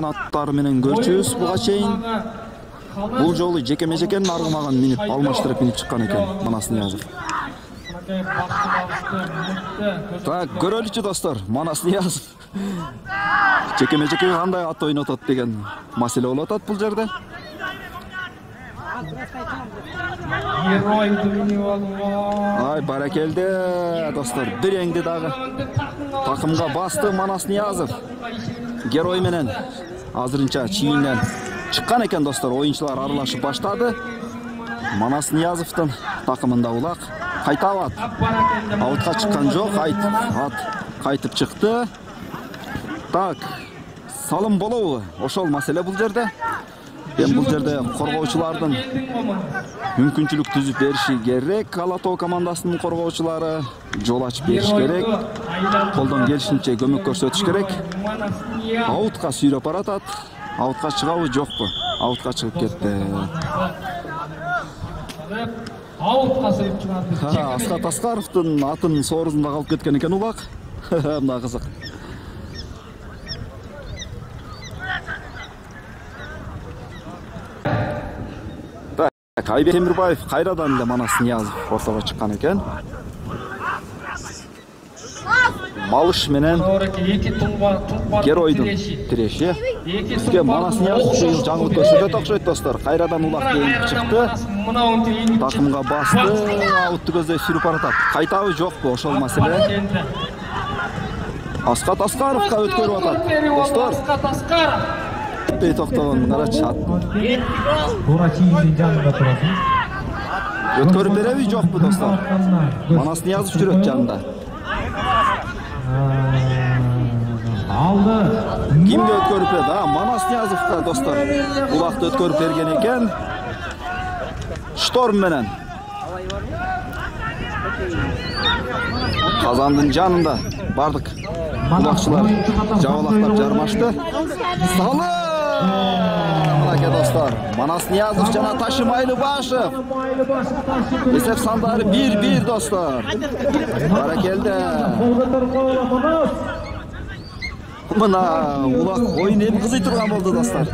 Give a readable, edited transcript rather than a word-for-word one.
аттары менен көрчүбүз буга чейин. Бул жолу жекеме-жекен аргымаган минип алмаштырып минип чыккан экен Манас Ниязов. Так, көрөлүчү достор, Манас Ниязов жекеме-жеке кандай ат ойнотот деген маселе болуп атат бул жерде. Ай, баракелде достор, биреңди дагы такымга басты Манас Ниязов. Герой менен азырынча чийинен чыккан экен достор, оюнчулар аралашып баштады. Манас Ниязовдун такымында улак кайтабат. Аутка чыккан жок, ат кайтып чыкты. Так, салым болобу? Ошол маселе бул жерде. Бул жерде коргоочулардын мүмкүнчүлүк түзүп бериши керек. Ала Тоо командасынын коргоочулары жол ачып бериш керек. Колдон келишинче көмөк көрсөтүш керек. Аутка сүйрөп баратат. Аутка чыгабы жокпу? Аутка чыгып кетти. Аутка чыгып чыгарды. Аскат Аскаровдун атын соорузунда калып кеткен экен улак. Мына кызык. Айбек Темирбаев кайрадан эле Манас Ниязов ортого чыккан экен. Малыш менен геройдун тиреши. Бизге Манас Ниязов быйыл жаңылык көрсөтөт окшойт достор. Кайрадан улак кийинип чыкты. Такымга басты, аутты көздөй сүрүп баратат. Кайтабы жокпу ошол маселе. Аскат Аскаровга өткөрүп атат. Достор, Аскат Аскаров бей токтогон карачы ат. Туура чийиндин жанында турат. Өткөрүп береби жокпу достор? Манас Ниязов жүрөт жанында. Алды. Кимге өткөрүп берди? Манас Ниязовга достор. Улакты өткөрүп берген экен. Шторм менен. Казандын жанында бардык улакчылар жабалактап жармашты. Салы! Мынаке достор, Манас Ниязов жана Ташим Айлыбашев. Эсеп сандары 1-1 достор. Баракелде. Мына улак ойун эми кызый турган болду достор.